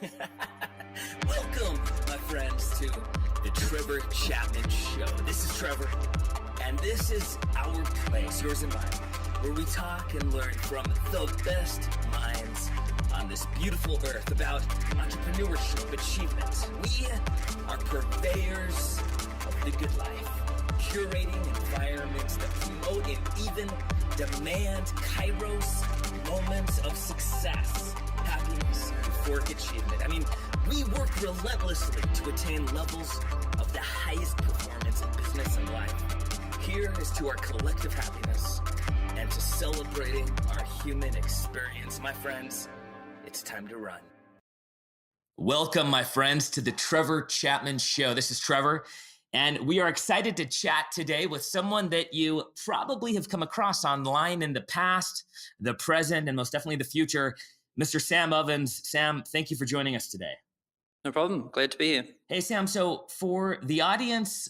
Welcome, my friends, to the Trevor Chapman Show. This is Trevor, and this is our place, yours and mine, where we talk and learn from the best minds on this beautiful earth about entrepreneurship, achievement. We are purveyors of the good life, curating environments that promote and even demand Kairos moments of success, happiness, euphoric achievement. I mean, we work relentlessly to attain levels of the highest performance in business and life. Here is to our collective happiness and to celebrating our human experience. My friends, it's time to run. Welcome, my friends, to the Trevor Chapman Show. This is Trevor, and we are excited to chat today with someone that you probably have come across online in the past, the present, and most definitely the future, Mr. Sam Ovens. Sam, thank you for joining us today. No problem. Glad to be here. Hey, Sam. So for the audience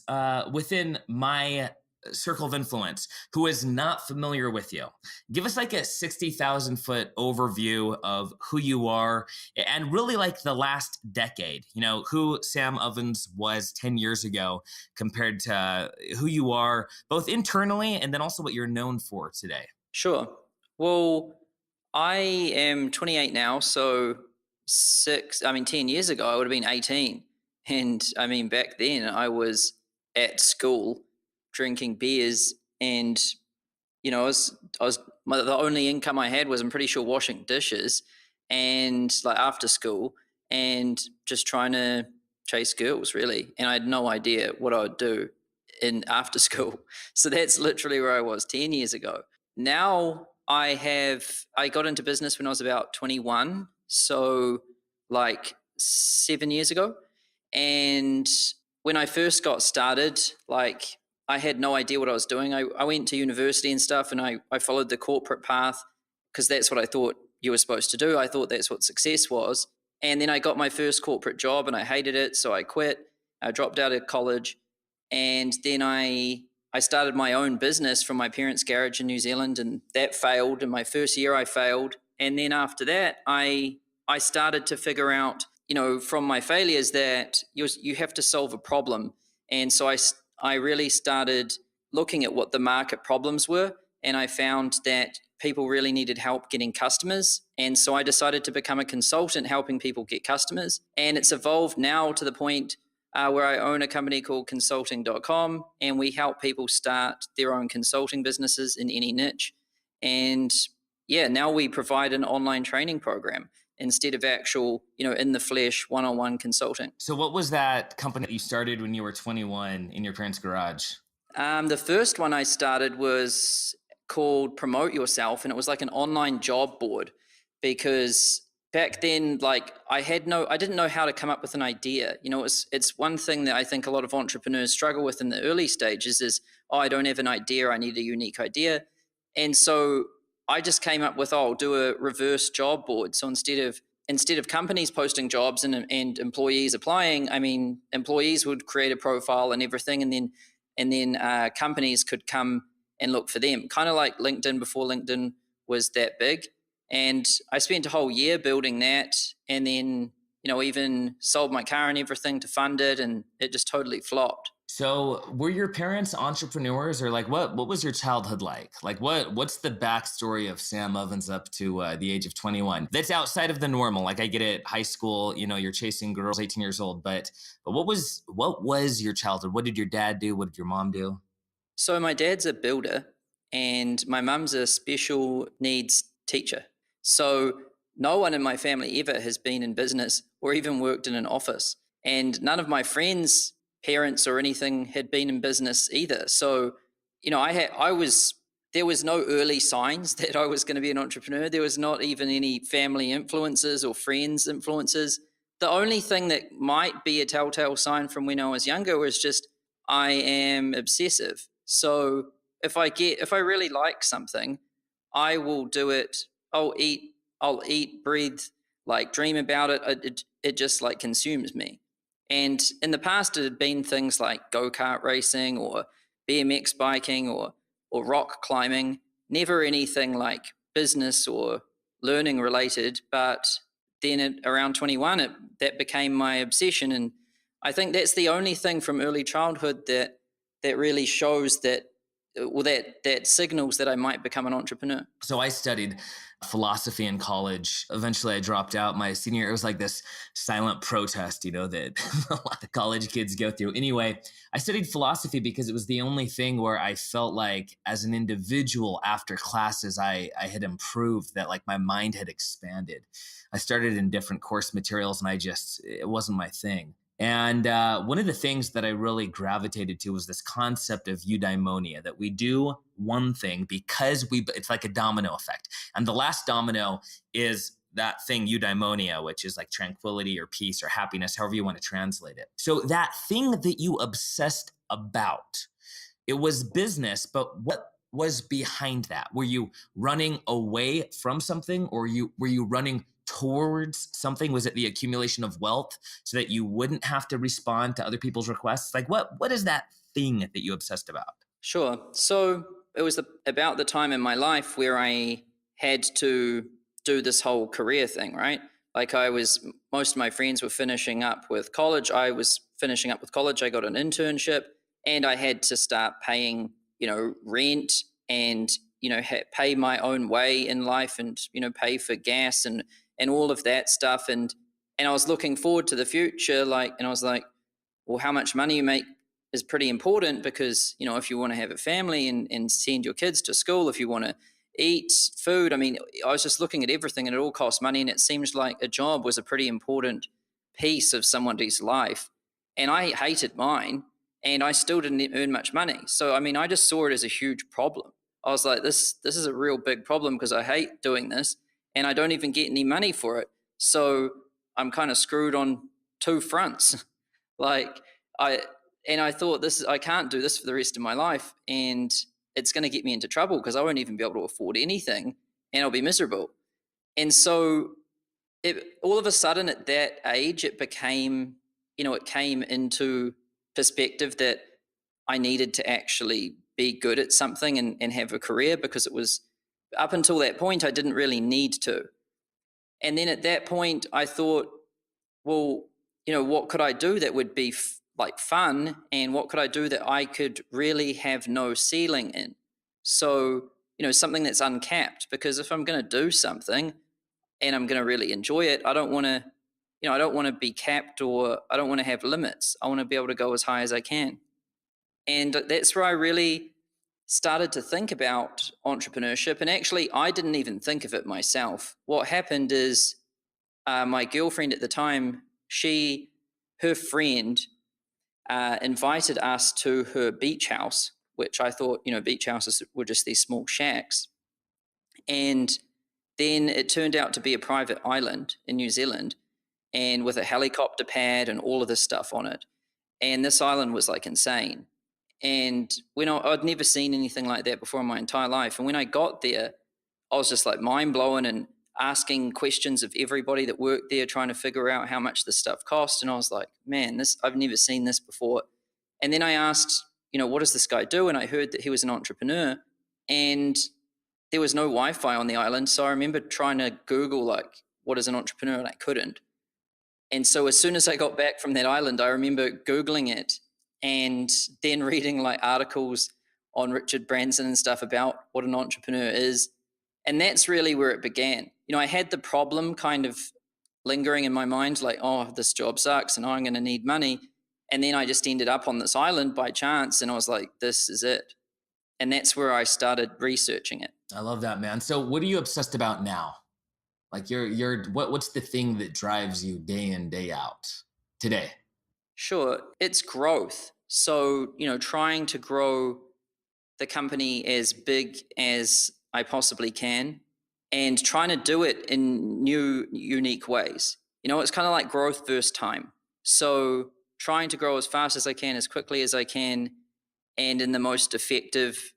within my circle of influence who is not familiar with you, give us like a 60,000 foot overview of who you are and really like the last decade, you know, who Sam Ovens was 10 years ago compared to who you are both internally and then also what you're known for today. Sure. Well, I am 28 now, so 10 years ago, I would have been 18. And I mean, back then I was at school drinking beers and, you know, the only income I had was, I'm pretty sure, washing dishes and like after school and just trying to chase girls really. And I had no idea what I would do in after school. So that's literally where I was 10 years ago. Now I got into business when I was about 21. So like 7 years ago. And when I first got started, like I had no idea what I was doing. I went to university and stuff and I followed the corporate path because that's what I thought you were supposed to do. I thought that's what success was. And then I got my first corporate job and I hated it. So I quit. I dropped out of college. And then I started my own business from my parents' garage in New Zealand, and that failed. In my first year, I failed. And then after that, I started to figure out, you know, from my failures that you have to solve a problem. And so I really started looking at what the market problems were, and I found that people really needed help getting customers. And so I decided to become a consultant helping people get customers. And it's evolved now to the point where I own a company called consulting.com, and we help people start their own consulting businesses in any niche. And yeah, now we provide an online training program instead of actual, you know, in the flesh, one-on-one consulting. So what was that company that you started when you were 21 in your parents' garage? The first one I started was called Promote Yourself, and it was like an online job board because back then, like I didn't know how to come up with an idea. You know, it's one thing that I think a lot of entrepreneurs struggle with in the early stages is, oh, I don't have an idea. I need a unique idea. And so I just came up with, I'll do a reverse job board. So instead of companies posting jobs and employees applying, I mean, employees would create a profile and everything. And then companies could come and look for them, kind of like LinkedIn before LinkedIn was that big. And I spent a whole year building that, and then, you know, even sold my car and everything to fund it, and it just totally flopped. So were your parents entrepreneurs, or like what was your childhood like? Like what's the backstory of Sam Ovens up to the age of 21? That's outside of the normal. Like I get it, high school, you know, you're chasing girls, 18 years old, but what was your childhood? What did your dad do? What did your mom do? So my dad's a builder and my mum's a special needs teacher. So no one in my family ever has been in business or even worked in an office. And none of my friends' parents or anything had been in business either. So, you know, there was no early signs that I was going to be an entrepreneur. There was not even any family influences or friends influences. The only thing that might be a telltale sign from when I was younger was just I am obsessive. So if I really like something, I will do it. I'll eat, breathe, like dream about it. It just like consumes me. And in the past, it had been things like go-kart racing or BMX biking or rock climbing, never anything like business or learning related. But then around 21, that became my obsession. And I think that's the only thing from early childhood that really shows that, well, that signals that I might become an entrepreneur. So I studied philosophy in college. Eventually I dropped out my senior year. It was like this silent protest, that a lot of college kids go through. Anyway, I studied philosophy because it was the only thing where I felt like as an individual after classes, I had improved, that like my mind had expanded. I started in different course materials and it wasn't my thing. And one of the things that I really gravitated to was this concept of eudaimonia, that we do one thing because it's like a domino effect. And the last domino is that thing, eudaimonia, which is like tranquility or peace or happiness, however you want to translate it. So that thing that you obsessed about, it was business, but what was behind that? Were you running away from something, or were you running towards something? Was it the accumulation of wealth so that you wouldn't have to respond to other people's requests? Like what is that thing that you obsessed about? Sure. So it was about the time in my life where I had to do this whole career thing, right? Like most of my friends were finishing up with college. I was finishing up with college. I got an internship and I had to start paying, rent and, pay my own way in life and, pay for gas and all of that stuff. And I was looking forward to the future, and I was like, well, how much money you make is pretty important, because, if you want to have a family and send your kids to school, if you want to eat food, I mean, I was just looking at everything and it all costs money. And it seems like a job was a pretty important piece of somebody's life. And I hated mine and I still didn't earn much money. So, I mean, I just saw it as a huge problem. I was like, this is a real big problem because I hate doing this and I don't even get any money for it. So I'm kind of screwed on two fronts. like I thought, I can't do this for the rest of my life, and it's going to get me into trouble because I won't even be able to afford anything and I'll be miserable. And so all of a sudden at that age, it became, it came into perspective that I needed to actually be good at something and have a career, because it was, up until that point, I didn't really need to. And then at that point, I thought, well, what could I do that would be fun, and what could I do that I could really have no ceiling in? So, something that's uncapped, because if I'm going to do something and I'm going to really enjoy it, I don't want to be capped, or I don't want to have limits. I want to be able to go as high as I can. And that's where I really started to think about entrepreneurship. And actually, I didn't even think of it myself. What happened is my girlfriend at the time, her friend invited us to her beach house, which I thought, beach houses were just these small shacks. And then it turned out to be a private island in New Zealand, and with a helicopter pad and all of this stuff on it. And this island was like insane. And I'd never seen anything like that before in my entire life. And when I got there, I was just like mind blown and asking questions of everybody that worked there, trying to figure out how much this stuff cost. And I was like, man, I've never seen this before. And then I asked, what does this guy do? And I heard that he was an entrepreneur, and there was no Wi-Fi on the island. So I remember trying to Google, like, what is an entrepreneur? And I couldn't. And so as soon as I got back from that island, I remember Googling it and then reading like articles on Richard Branson and stuff about what an entrepreneur is. And that's really where it began. I had the problem kind of lingering in my mind, like, oh, this job sucks and I'm going to need money. And then I just ended up on this island by chance, and I was like, this is it. And that's where I started researching it. I love that, man. So what are you obsessed about now? Like what's the thing that drives you day in, day out today? Sure. It's growth. So, trying to grow the company as big as I possibly can, and trying to do it in new, unique ways. It's kind of like growth versus time. So trying to grow as fast as I can, as quickly as I can, and in the most effective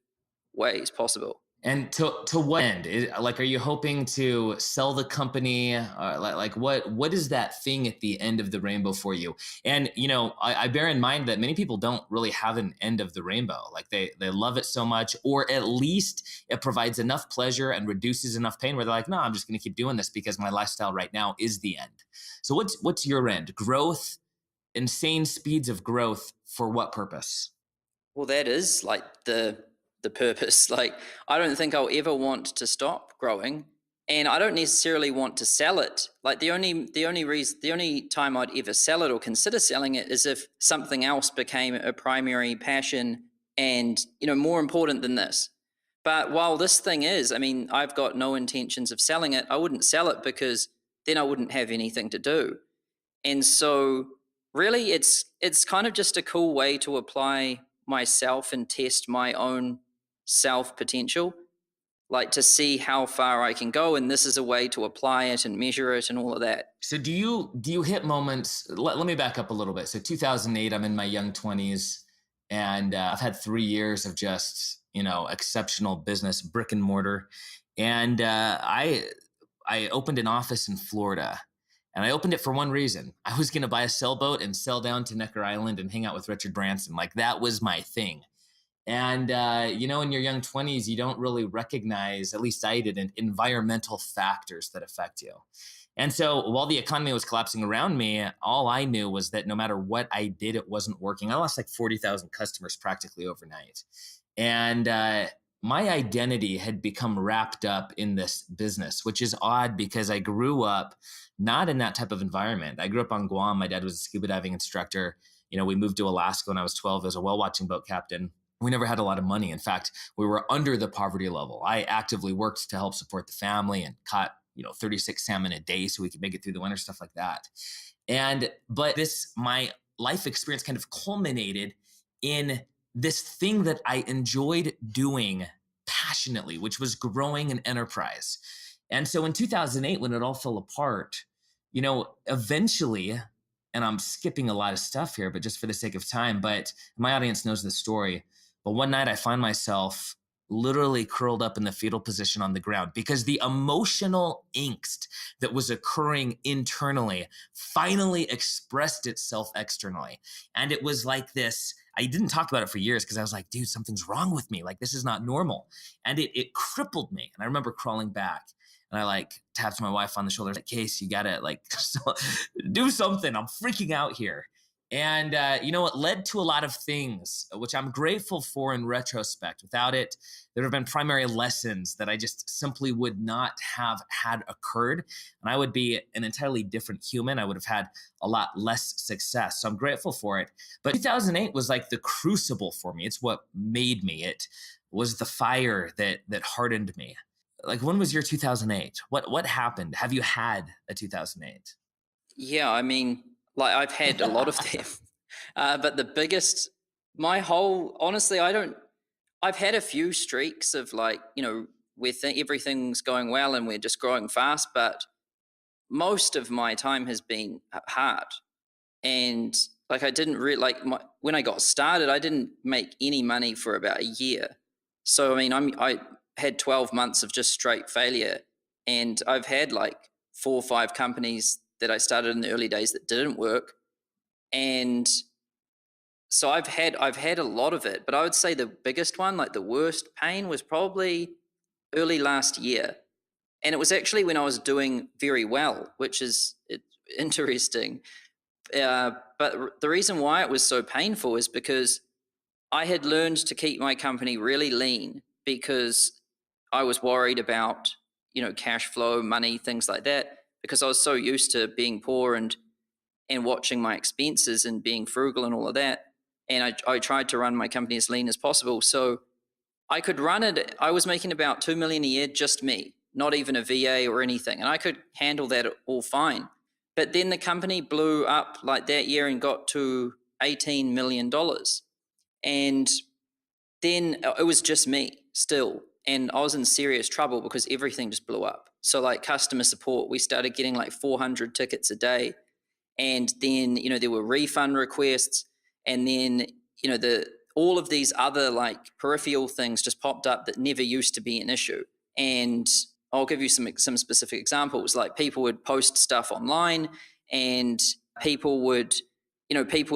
ways possible. And to what end? Like, are you hoping to sell the company? Like what is that thing at the end of the rainbow for you? And I bear in mind that many people don't really have an end of the rainbow. Like they love it so much, or at least it provides enough pleasure and reduces enough pain where they're like, no, I'm just going to keep doing this because my lifestyle right now is the end. So what's your end? Growth, insane speeds of growth for what purpose? Well, that is like the purpose. Like, I don't think I'll ever want to stop growing, and I don't necessarily want to sell it. Like, the only time I'd ever sell it or consider selling it is if something else became a primary passion and, more important than this. But while this thing is, I mean, I've got no intentions of selling it. I wouldn't sell it because then I wouldn't have anything to do. And so really it's kind of just a cool way to apply myself and test my own self potential, like to see how far I can go, and this is a way to apply it and measure it and all of that. So do you hit moments? Let me back up a little bit. So 2008, I'm in my young 20s, and I've had 3 years of just exceptional business, brick and mortar, and I opened an office in Florida. And I opened it for one reason. I was going to buy a sailboat and sail down to Necker Island and hang out with Richard Branson. Like, that was my thing. And, in your young 20s, you don't really recognize, at least I didn't, environmental factors that affect you. And so while the economy was collapsing around me, all I knew was that no matter what I did, it wasn't working. I lost like 40,000 customers practically overnight. And my identity had become wrapped up in this business, which is odd because I grew up not in that type of environment. I grew up on Guam. My dad was a scuba diving instructor. We moved to Alaska when I was 12 as a whale watching boat captain. We never had a lot of money. In fact, we were under the poverty level. I actively worked to help support the family and caught 36 salmon a day so we could make it through the winter, stuff like that. But my life experience kind of culminated in this thing that I enjoyed doing passionately, which was growing an enterprise. And so in 2008, when it all fell apart, eventually, and I'm skipping a lot of stuff here, but just for the sake of time, but my audience knows the story. But one night I find myself literally curled up in the fetal position on the ground because the emotional angst that was occurring internally finally expressed itself externally. And it was like this, I didn't talk about it for years because I was like, dude, something's wrong with me. Like, this is not normal. And it crippled me. And I remember crawling back and I tapped my wife on the shoulder, like, Case, you gotta do something. I'm freaking out here. And it led to a lot of things, which I'm grateful for in retrospect. Without it, there have been primary lessons that I just simply would not have had occurred. And I would be an entirely different human. I would have had a lot less success. So I'm grateful for it. But 2008 was like the crucible for me. It's what made me. It was the fire that hardened me. Like, when was your 2008? What happened? Have you had a 2008? Yeah, I mean, like, I've had a lot of them, but the biggest, honestly, I've had a few streaks of where everything's going well and we're just growing fast, but most of my time has been hard. And I didn't really when I got started, I didn't make any money for about a year. So, I mean, I had 12 months of just straight failure, and I've had 4 or 5 companies that I started in the early days that didn't work. And so I've had a lot of it, but I would say the biggest one, the worst pain, was probably early last year. And it was actually when I was doing very well, which is interesting. But the reason why it was so painful is because I had learned to keep my company really lean because I was worried about, cash flow, money, things like that, because I was so used to being poor and watching my expenses and being frugal and all of that. And I tried to run my company as lean as possible. So I could run it. I was making about 2 million a year, just me, not even a VA or anything. And I could handle that all fine. But then the company blew up that year and got to $18 million. And then it was just me still. And I was in serious trouble because everything just blew up. So customer support, we started getting 400 tickets a day. And then, there were refund requests. And then, all of these other like peripheral things just popped up that never used to be an issue. And I'll give you some specific examples. Like people would post stuff online, and people would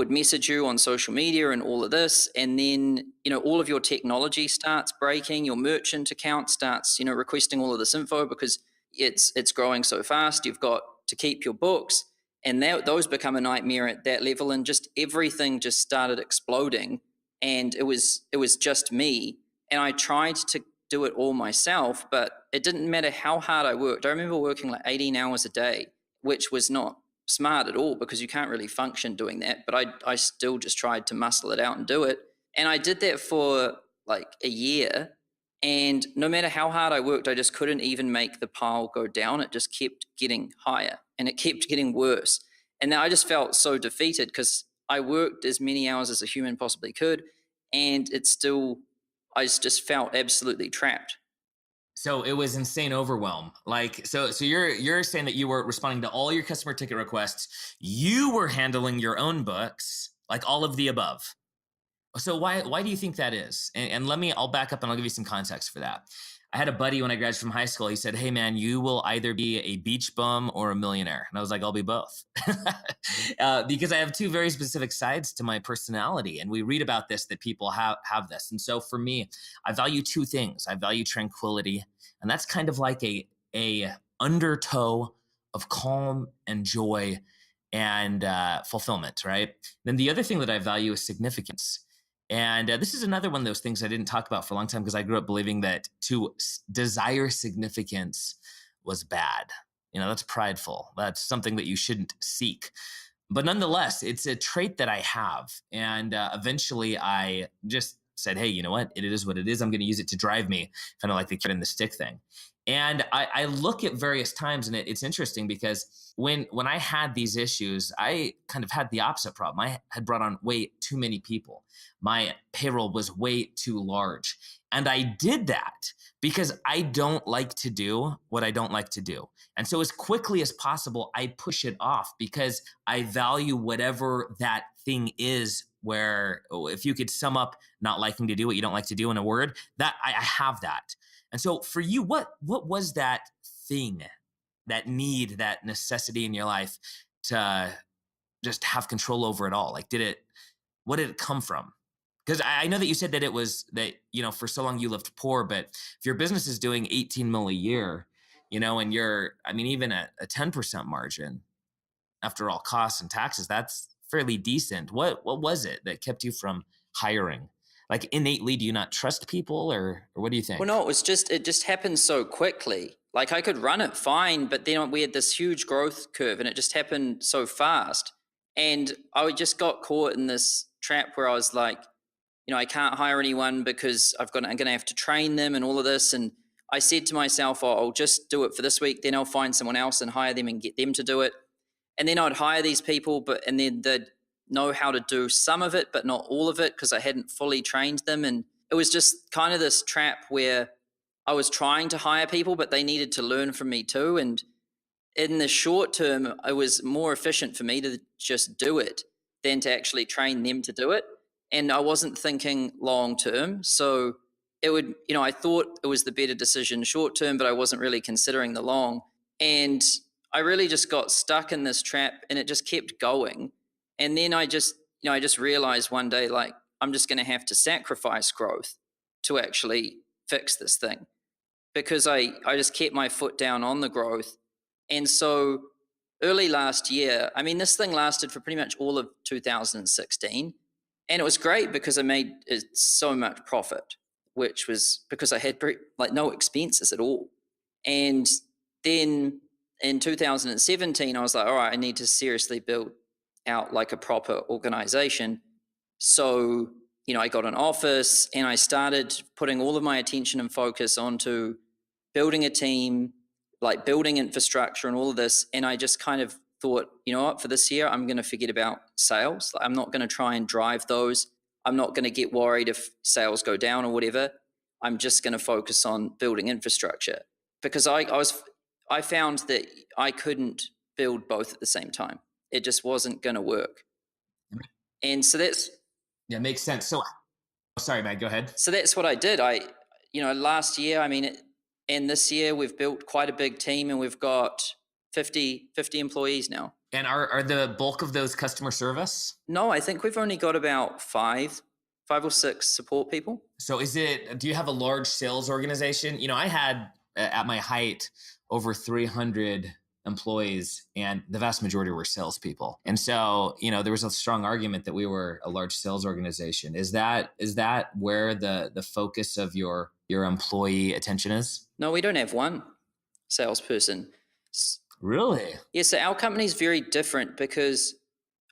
message you on social media and all of this, and then all of your technology starts breaking. Your merchant account starts requesting all of this info because it's growing so fast. You've got to keep your books, and those become a nightmare at that level. And just everything just started exploding, and it was just me. And I tried to do it all myself, but it didn't matter how hard I worked. I remember working like 18 hours a day, which was not smart at all because you can't really function doing that. But I still just tried to muscle it out and do it. And I did that for like a year. And no matter how hard I worked, I just couldn't even make the pile go down. It just kept getting higher and it kept getting worse. And then I just felt so defeated because I worked as many hours as a human possibly could. And I just felt absolutely trapped. So it was insane overwhelm. Like, so you're saying that you were responding to all your customer ticket requests. You were handling your own books, like all of the above. So why do you think that is? And I'll back up and I'll give you some context for that. I had a buddy when I graduated from high school. He said, "Hey man, you will either be a beach bum or a millionaire." And I was like, "I'll be both." Because I have two very specific sides to my personality. And we read about this, that people have this. And so for me, I value two things. I value tranquility. And that's kind of like a undertow of calm and joy and fulfillment, right? Then the other thing that I value is significance. And this is another one of those things I didn't talk about for a long time because I grew up believing that to desire significance was bad. That's prideful. That's something that you shouldn't seek. But nonetheless, it's a trait that I have. And eventually I just said, hey, you know what? It is what it is. I'm going to use it to drive me, kind of like the kid in the stick thing. And I look at various times, and it's interesting because when I had these issues, I kind of had the opposite problem. I had brought on way too many people. My payroll was way too large. And I did that because I don't like to do what I don't like to do. And so as quickly as possible, I push it off because I value whatever that thing is, where if you could sum up not liking to do what you don't like to do in a word, that I have that. And so for you, what was that thing, that need, that necessity in your life to just have control over it all? Like, what did it come from? Because I know that you said that it was that, for so long you lived poor, but if your business is doing 18 mil a year, and even a 10% margin after all costs and taxes, that's fairly decent. What was it that kept you from hiring? Like innately, do you not trust people or what do you think? Well, no, it just happened so quickly. Like I could run it fine, but then we had this huge growth curve and it just happened so fast. And I just got caught in this trap where I was like, I can't hire anyone because I'm going to have to train them and all of this. And I said to myself, I'll just do it for this week. Then I'll find someone else and hire them and get them to do it. And then I'd hire these people, and then they'd know how to do some of it, but not all of it because I hadn't fully trained them. And it was just kind of this trap where I was trying to hire people, but they needed to learn from me too. And in the short term, it was more efficient for me to just do it than to actually train them to do it. And I wasn't thinking long term. So I thought it was the better decision short term, but I wasn't really considering the long. And I really just got stuck in this trap and it just kept going. And then I just realized one day, like, I'm just going to have to sacrifice growth to actually fix this thing because I just kept my foot down on the growth. And so early last year, this thing lasted for pretty much all of 2016. And it was great because I made so much profit, which was because I had no expenses at all. And then in 2017, I was like, all right, I need to seriously build out like a proper organization. So, I got an office and I started putting all of my attention and focus onto building a team, like building infrastructure and all of this. And I just kind of thought, you know what, for this year, I'm going to forget about sales. I'm not going to try and drive those. I'm not going to get worried if sales go down or whatever. I'm just going to focus on building infrastructure because I found that I couldn't build both at the same time. It just wasn't going to work. And so yeah, makes sense. So Sorry, man, go ahead. So that's what I did. Last year, and this year we've built quite a big team, and we've got 50 employees now. And are the bulk of those customer service? No, I think we've only got about five or six support people. So do you have a large sales organization? I had at my height over 300 employees, and the vast majority were salespeople. And so, there was a strong argument that we were a large sales organization. Is that where the focus of your employee attention is? No, we don't have one salesperson. Really? Yeah, so our company is very different because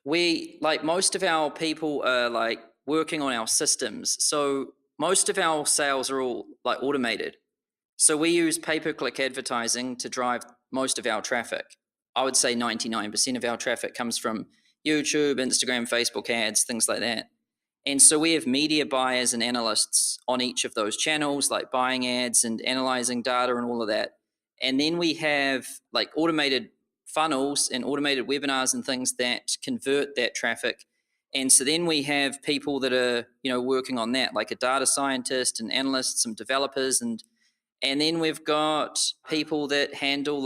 most of our people are working on our systems. So most of our sales are all automated. So we use pay-per-click advertising to drive most of our traffic. I would say 99% of our traffic comes from YouTube, Instagram, Facebook ads, things like that. And so we have media buyers and analysts on each of those channels, like buying ads and analyzing data and all of that. And then we have automated funnels and automated webinars and things that convert that traffic. And so then we have people that are, working on that, like a data scientist and analysts, some developers, and then we've got people that handle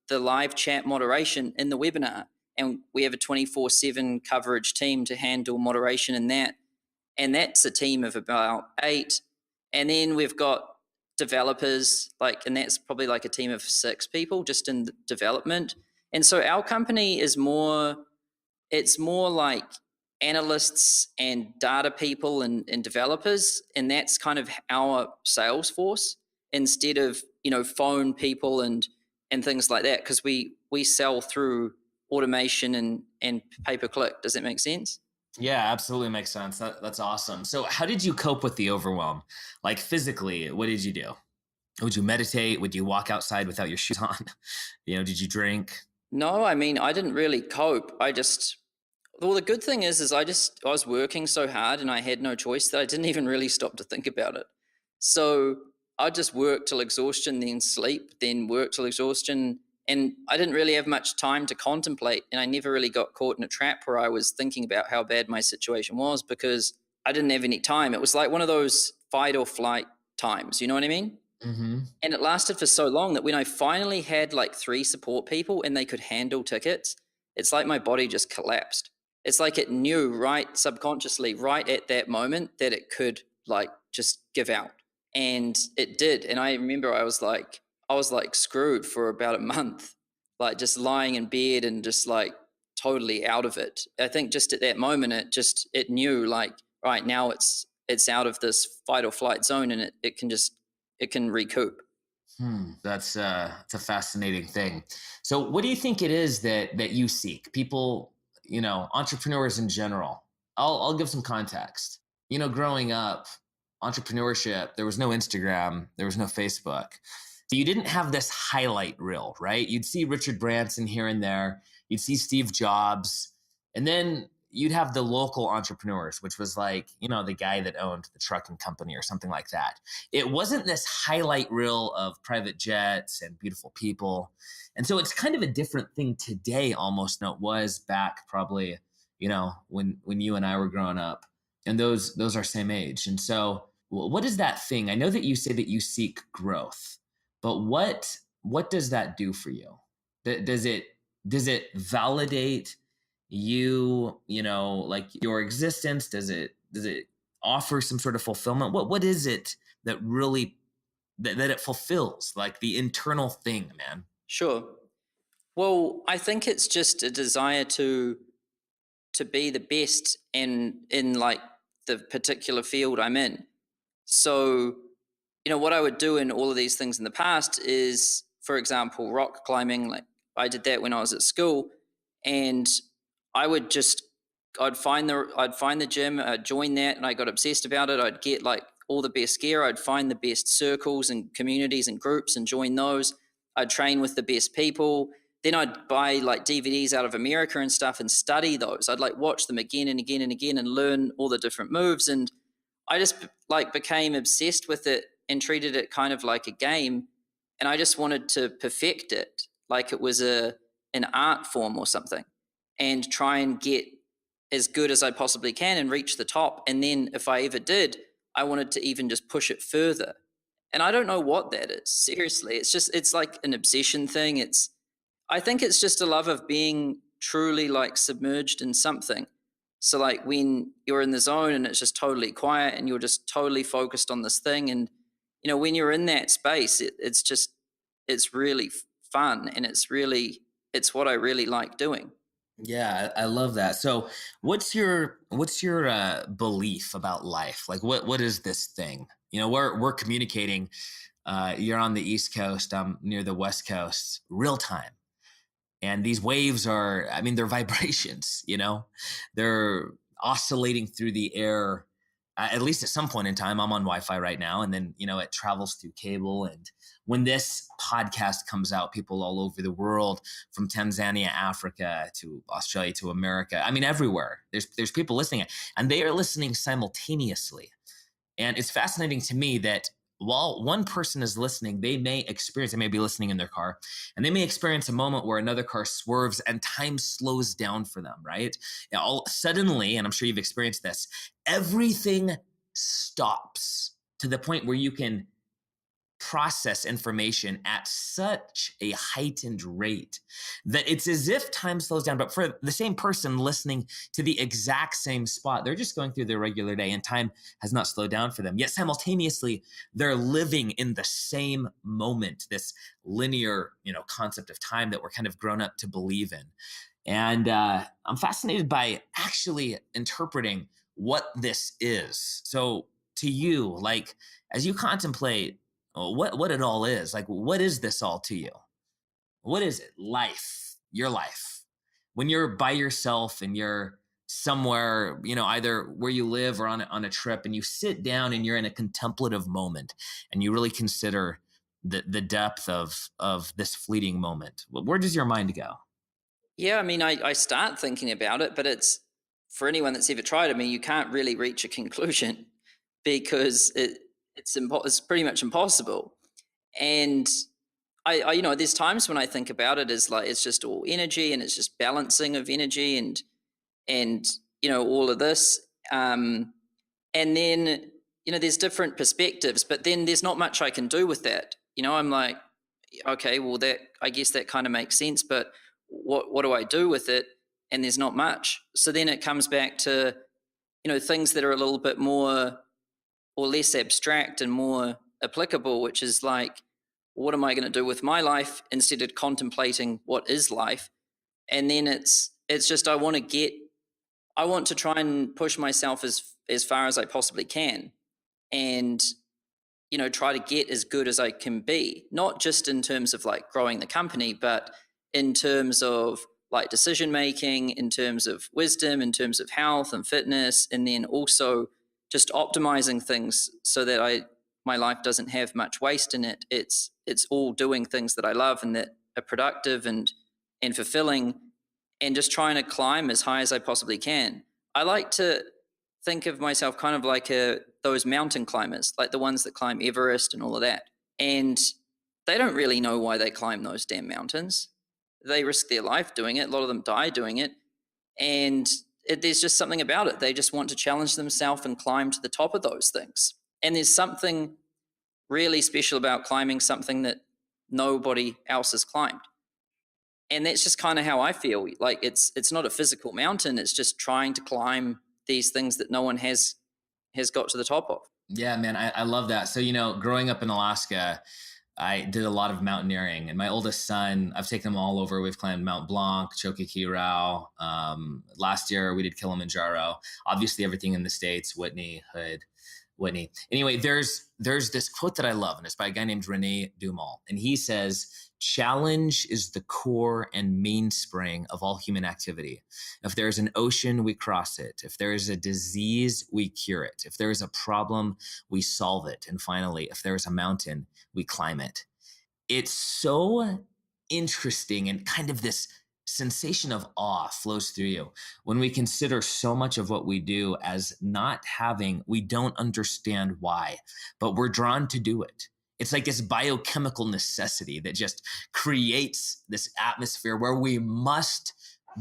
the live chat moderation in the webinar. And we have a 24/7 coverage team to handle moderation in that. And that's a team of about 8. And then we've got developers, and that's probably a team of 6 people just in development. And so our company is it's more like analysts and data people and developers. And that's kind of our sales force instead of, phone people and things like that. Because we sell through automation and pay-per-click. Does that make sense? Yeah, absolutely makes sense. That's awesome. So how did you cope with the overwhelm? Physically, what did you do? Would you meditate? Would you walk outside without your shoes on? Did you drink? No, I didn't really cope. The good thing is I was working so hard and I had no choice that I didn't even really stop to think about it. So I just work till exhaustion, then sleep, then work till exhaustion. And I didn't really have much time to contemplate. And I never really got caught in a trap where I was thinking about how bad my situation was because I didn't have any time. It was like one of those fight or flight times. You know what I mean? Mm-hmm. And it lasted for so long that when I finally had 3 support people and they could handle tickets, it's like my body just collapsed. It's like it knew right subconsciously, right at that moment that it could just give out. And it did. And I remember I was screwed for about a month, just lying in bed and just totally out of it. I think just at that moment, it knew right now it's out of this fight or flight zone and it can recoup. That's it's a fascinating thing. So what do you think it is that you seek? People, entrepreneurs in general. I'll give some context. Growing up, entrepreneurship, there was no Instagram, there was no Facebook. So you didn't have this highlight reel, right? You'd see Richard Branson here and there. You'd see Steve Jobs. And then you'd have the local entrepreneurs, which was the guy that owned the trucking company or something like that. It wasn't this highlight reel of private jets and beautiful people. And so it's kind of a different thing today almost than it was back probably, when you and I were growing up. And those are same age. And so what is that thing? I know that you say that you seek growth, but what does that do for you? Does it validate you, your existence? Does it offer some sort of fulfillment? What is it that really that it fulfills, the internal thing, man? Sure. Well, I think it's just a desire to be the best in the particular field I'm in. So, what I would do in all of these things in the past is, for example, rock climbing. I did that when I was at school, and I'd find the gym, I'd join that, and I got obsessed about it. I'd get all the best gear. I'd find the best circles and communities and groups and join those. I'd train with the best people. Then I'd buy DVDs out of America and stuff and study those. I'd watch them again and again and again and learn all the different moves. And I just became obsessed with it and treated it kind of like a game. And I just wanted to perfect it like it was an art form or something, and try and get as good as I possibly can and reach the top. And then if I ever did, I wanted to even just push it further. And I don't know what that is. Seriously, it's like an obsession thing. I think it's just a love of being truly like submerged in something. So like when you're in the zone and it's just totally quiet and you're just totally focused on this thing, and when you're in that space, it's really fun, and it's what I really like doing. Yeah, I love that. So, what's your belief about life? Like, what is this thing? We're communicating. You're on the East Coast. I'm near the West Coast, real time. And these waves are, I mean, they're vibrations. They're oscillating through the air. At least at some point in time, I'm on Wi-Fi right now, and then it travels through cable. And when this podcast comes out, people all over the world, from Tanzania, Africa to Australia to America, I mean, everywhere, there's people listening, and they are listening simultaneously. And it's fascinating to me that while one person is listening, they may be listening in their car, and they may experience a moment where another car swerves and time slows down for them, right? All suddenly, and I'm sure you've experienced this, everything stops to the point where you can process information at such a heightened rate that it's as if time slows down. But for the same person listening to the exact same spot, they're just going through their regular day and time has not slowed down for them. Yet simultaneously, they're living in the same moment, this linear, concept of time that we're kind of grown up to believe in. And I'm fascinated by actually interpreting what this is. So to you, like, as you contemplate what it all is, like, what is this all to you? What is it? Life, your life, when you're by yourself and you're somewhere, either where you live or on a trip, and you sit down and you're in a contemplative moment and you really consider the depth of this fleeting moment. Where does your mind go? Yeah, I mean, I start thinking about it, but it's for anyone that's ever tried. I mean, you can't really reach a conclusion because it's pretty much impossible. And there's times when I think about it as like it's just all energy, and it's just balancing of energy, and all of this. And then there's different perspectives, but then there's not much I can do with that. I'm like, okay, well, that, I guess that kind of makes sense, but what do I do with it? And there's not much. So then it comes back to things that are a little bit more or less abstract and more applicable, which is like, what am I going to do with my life instead of contemplating what is life? And then it's just I want to try and push myself as far as I possibly can, and try to get as good as I can be, not just in terms of like growing the company, but in terms of like decision making, in terms of wisdom, in terms of health and fitness, and then also just optimizing things so that my life doesn't have much waste in it. It's all doing things that I love and that are productive and fulfilling, and just trying to climb as high as I possibly can. I like to think of myself kind of like those mountain climbers, like the ones that climb Everest and all of that. And they don't really know why they climb those damn mountains. They risk their life doing it. A lot of them die doing it. And there's just something about it. They just want to challenge themselves and climb to the top of those things. And there's something really special about climbing something that nobody else has climbed. And that's just kind of how I feel. Like it's not a physical mountain. It's just trying to climb these things that no one has got to the top of. Yeah, man, I love that. So, growing up in Alaska, I did a lot of mountaineering, and my oldest son, I've taken him all over. We've climbed Mount Blanc, Choqquequirau. Last year we did Kilimanjaro. Obviously, everything in the States, Whitney. Anyway, there's this quote that I love, and it's by a guy named Rene Dumal, and he says, "Challenge is the core and mainspring of all human activity. If there's an ocean, we cross it. If there is a disease, we cure it. If there is a problem, we solve it. And finally, if there is a mountain, we climb it." It's so interesting, and kind of this sensation of awe flows through you when we consider so much of what we do as we don't understand why, but we're drawn to do it. It's like this biochemical necessity that just creates this atmosphere where we must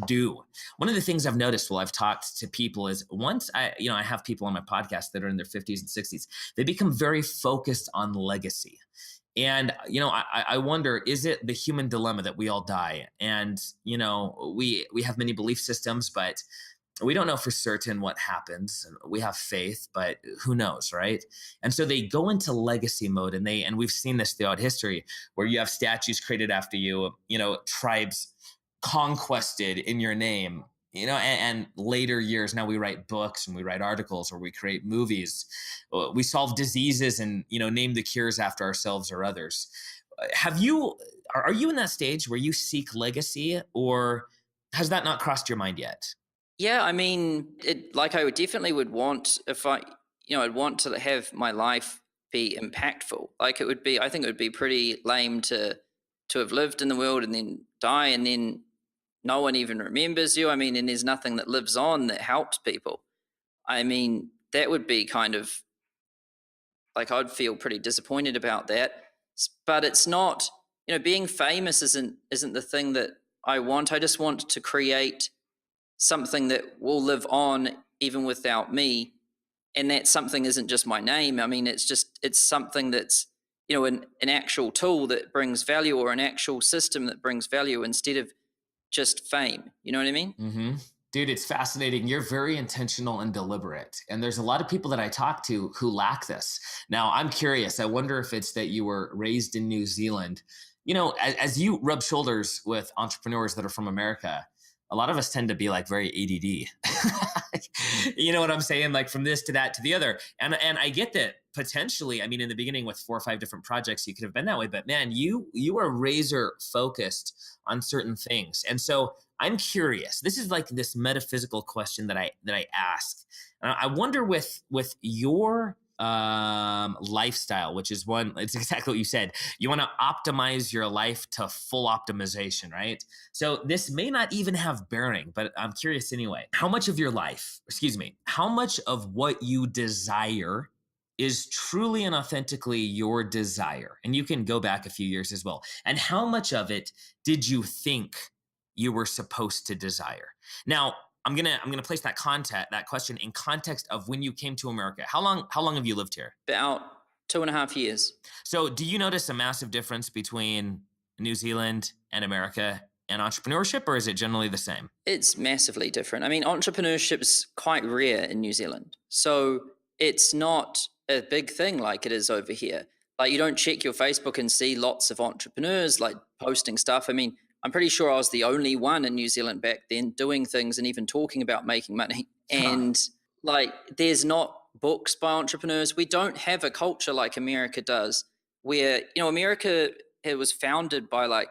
do. One of the things I've noticed while I've talked to people is once I have people on my podcast that are in their 50s and 60s, they become very focused on legacy. And, I wonder, is it the human dilemma that we all die? And, we have many belief systems, but we don't know for certain what happens. We have faith, but who knows, right? And so they go into legacy mode, and we've seen this throughout history, where you have statues created after you, tribes conquested in your name, and later years, now we write books and we write articles, or we create movies. We solve diseases and, name the cures after ourselves or others. Are you in that stage where you seek legacy, or has that not crossed your mind yet? Yeah, I mean, I would definitely would want, if I'd want to have my life be impactful. I think it would be pretty lame to have lived in the world and then die, and then no one even remembers you. I mean, and there's nothing that lives on that helps people. I mean, that would be kind of I'd feel pretty disappointed about that. But it's not, being famous isn't the thing that I want. I just want to create something that will live on even without me. And that something isn't just my name. I mean, it's something that's, an actual tool that brings value, or an actual system that brings value, instead of just fame. You know what I mean? Mm-hmm. Dude, it's fascinating. You're very intentional and deliberate. And there's a lot of people that I talk to who lack this. Now, I'm curious. I wonder if it's that you were raised in New Zealand. As you rub shoulders with entrepreneurs that are from America, a lot of us tend to be very ADD. You know what I'm saying? From this to that to the other. And I get that potentially, I mean, in the beginning with 4 or 5 different projects, you could have been that way, but man, you are razor focused on certain things. And so I'm curious, this is this metaphysical question that I ask. And I wonder with your lifestyle, which is it's exactly what you said. You want to optimize your life to full optimization, right? So this may not even have bearing, but I'm curious anyway. How much of what you desire is truly and authentically your desire? And you can go back a few years as well. And how much of it did you think you were supposed to desire? Now, I'm gonna place that question in context of when you came to America. How long have you lived here? About 2.5 years. So do you notice a massive difference between New Zealand and America and entrepreneurship, or is it generally the same? It's massively different. I mean, entrepreneurship's quite rare in New Zealand. So it's not a big thing like it is over here. You don't check your Facebook and see lots of entrepreneurs posting stuff. I mean, I'm pretty sure I was the only one in New Zealand back then doing things and even talking about making money. And there's not books by entrepreneurs. We don't have a culture like America does, where, America, it was founded by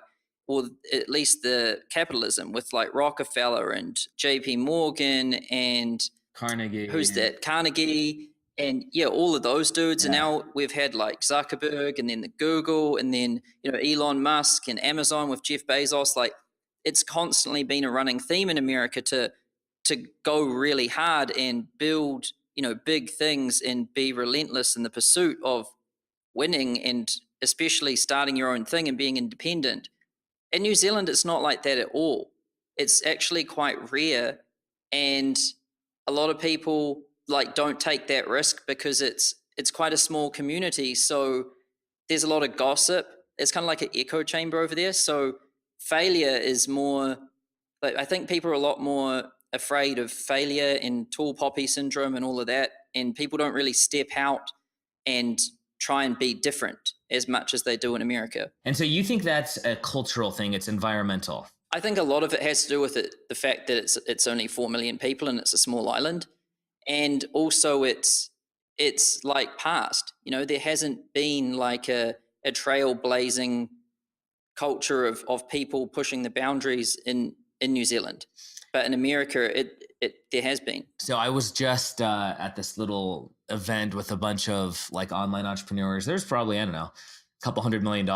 or at least the capitalism with Rockefeller and JP Morgan and Carnegie. Who's that? Carnegie. And all of those dudes. Yeah. And now we've had Zuckerberg, and then the Google, and then, Elon Musk and Amazon with Jeff Bezos. It's constantly been a running theme in America to go really hard and build, big things and be relentless in the pursuit of winning, and especially starting your own thing and being independent. In New Zealand, it's not like that at all. It's actually quite rare. And a lot of people don't take that risk because it's quite a small community. So there's a lot of gossip. It's kind of like an echo chamber over there. So failure is more, I think people are a lot more afraid of failure and tall poppy syndrome and all of that. And people don't really step out and try and be different as much as they do in America. And so you think that's a cultural thing? It's environmental? I think a lot of it has to do with the fact that it's only 4 million people and it's a small island. And also it's past, there hasn't been a trailblazing culture of people pushing the boundaries in New Zealand. But in America, there has been. So I was just at this little event with a bunch of online entrepreneurs. There's probably, I don't know, a couple $100 million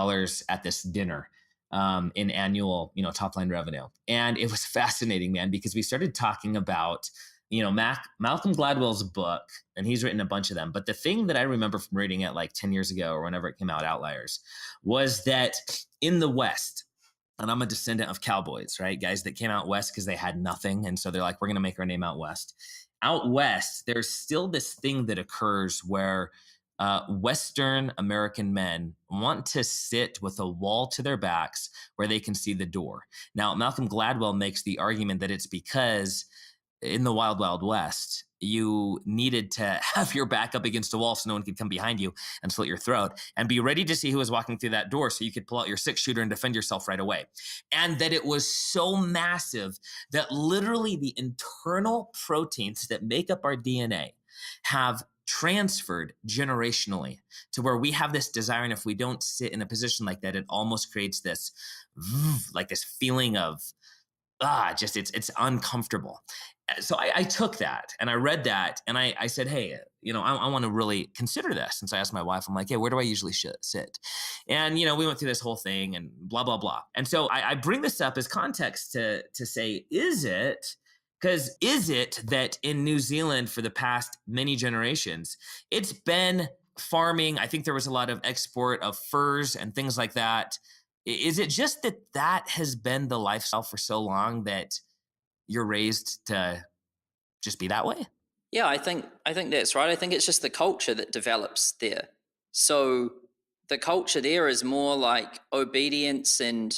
at this dinner in annual, top line revenue. And it was fascinating, man, because we started talking about Malcolm Gladwell's book, and he's written a bunch of them. But the thing that I remember from reading it 10 years ago or whenever it came out, Outliers, was that in the West, And I'm a descendant of cowboys, right? Guys that came out west because they had nothing. And so they're like, we're going to make our name out west. Out west, there's still this thing that occurs where Western American men want to sit with a wall to their backs where they can see the door. Now, Malcolm Gladwell makes the argument that it's because in the wild, wild west, you needed to have your back up against a wall so no one could come behind you and slit your throat, and be ready to see who was walking through that door so you could pull out your 6-shooter and defend yourself right away. And that it was so massive that literally the internal proteins that make up our DNA have transferred generationally to where we have this desire. And if we don't sit in a position like that, it almost creates this like this feeling of just it's uncomfortable. So I took that and I read that and I said, hey, I want to really consider this. And so I asked my wife, I'm like, hey, where do I usually sit? And, we went through this whole thing and blah, blah, blah. And so I bring this up as context to say, is it that in New Zealand for the past many generations, it's been farming. I think there was a lot of export of furs and things like that. Is it just that has been the lifestyle for so long that you're raised to just be that way? Yeah, I think that's right. I think it's just the culture that develops there. So the culture there is more like obedience and